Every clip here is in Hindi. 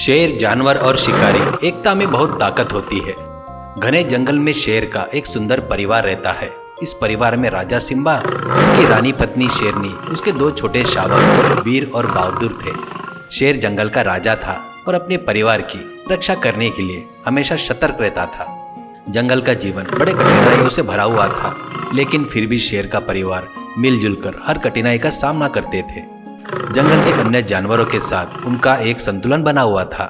शेर, जानवर और शिकारी एकता में बहुत ताकत होती है। घने जंगल में शेर का एक सुंदर परिवार रहता है। इस परिवार में राजा सिम्बा, उसकी रानी पत्नी शेरनी, उसके दो छोटे शावक वीर और बहादुर थे। शेर जंगल का राजा था और अपने परिवार की रक्षा करने के लिए हमेशा सतर्क रहता था। जंगल का जीवन बड़े कठिनाइयों से भरा हुआ था, लेकिन फिर भी शेर का परिवार मिलजुल कर हर कठिनाई का सामना करते थे। जंगल के अन्य जानवरों के साथ उनका एक संतुलन बना हुआ था।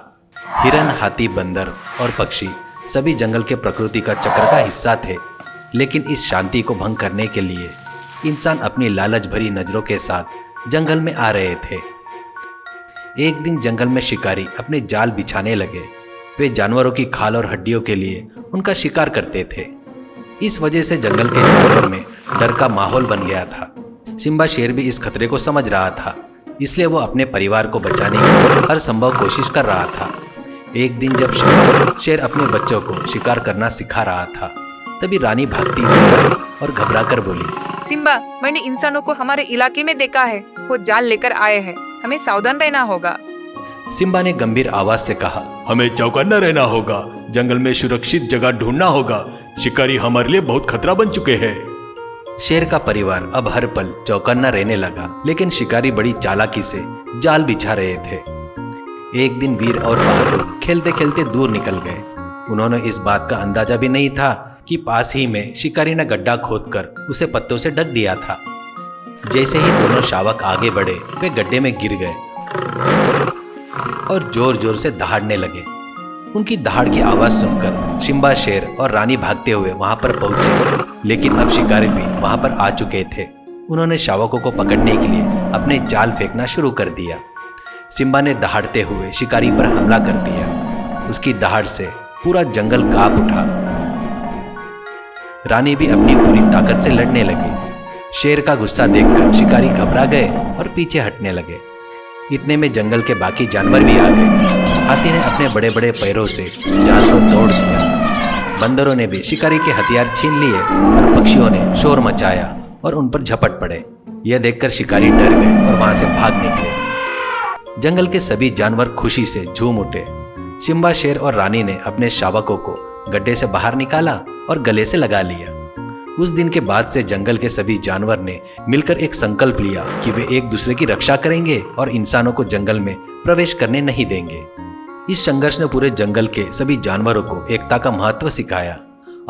हिरन, हाथी, बंदर और पक्षी सभी जंगल के प्रकृति का चक्र का हिस्सा थे, लेकिन इस शांति को भंग करने के लिए इंसान अपनी लालच भरी नजरों के साथ जंगल में आ रहे थे। एक दिन जंगल में शिकारी अपने जाल बिछाने लगे। वे जानवरों की खाल और हड्डियों के लिए उनका शिकार करते थे। इस वजह से जंगल के जानवर में डर का माहौल बन गया था। सिम्बा शेर भी इस खतरे को समझ रहा था, इसलिए वो अपने परिवार को बचाने के लिए हर संभव कोशिश कर रहा था। एक दिन जब सिम्बा शेर अपने बच्चों को शिकार करना सिखा रहा था, तभी रानी भागती हुई आई और घबराकर बोली, सिम्बा, मैंने इंसानों को हमारे इलाके में देखा है। वो जाल लेकर आए हैं, हमें सावधान रहना होगा। सिम्बा ने गंभीर आवाज से कहा, हमें चौकन्ना रहना होगा। जंगल में सुरक्षित जगह ढूंढना होगा। शिकारी हमारे लिए बहुत खतरा बन चुके हैं। शेर का परिवार अब हर पल चौकन्ना रहने लगा, लेकिन शिकारी बड़ी चालाकी से जाल बिछा रहे थे। एक दिन वीर और बहादुर खेलते खेलते दूर निकल गए। उन्होंने इस बात का अंदाजा भी नहीं था कि पास ही में शिकारी ने गड्ढा खोदकर उसे पत्तों से ढक दिया था। जैसे ही दोनों शावक आगे बढ़े, वे गड्ढे में गिर गए और जोर जोर से दहाड़ने लगे। उनकी दहाड़ की आवाज सुनकर सिम्बा शेर और रानी भागते हुए वहां पर पहुंचे, लेकिन अब शिकारी भी वहां पर आ चुके थे। उन्होंने शावकों को पकड़ने के लिए अपने जाल फेंकना शुरू कर दिया। सिम्बा ने दहाड़ते हुए शिकारी पर हमला कर दिया। उसकी दहाड़ से पूरा जंगल कांप उठा। रानी भी अपनी पूरी ताकत से लड़ने लगी। शेर का गुस्सा देखकर शिकारी घबरा गए और पीछे हटने लगे। इतने में जंगल के बाकी जानवर भी आ गए। हाथी ने अपने बड़े बड़े पैरों से जाल को तोड़ दिया। बंदरों ने भी शिकारी के हथियार छीन लिए और पक्षियों ने शोर मचाया और उन पर झपट पड़े। यह देखकर शिकारी डर गए और वहां से भाग निकले। जंगल के सभी जानवर खुशी से झूम उठे। सिम्बा शेर और रानी ने अपने शावकों को गड्ढे से बाहर निकाला और गले से लगा लिया। उस दिन के बाद से जंगल के सभी जानवर ने मिलकर एक संकल्प लिया कि वे एक दूसरे की रक्षा करेंगे और इंसानों को जंगल में प्रवेश करने नहीं देंगे। इस संघर्ष ने पूरे जंगल के सभी जानवरों को एकता का महत्व सिखाया।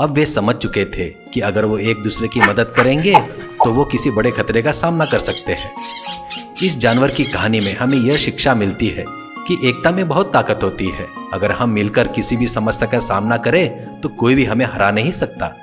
अब वे समझ चुके थे कि अगर वो एक दूसरे की मदद करेंगे तो वो किसी बड़े खतरे का सामना कर सकते हैं। इस जानवर की कहानी में हमें यह शिक्षा मिलती है कि एकता में बहुत ताकत होती है। अगर हम मिलकर किसी भी समस्या का सामना करें तो कोई भी हमें हरा नहीं सकता।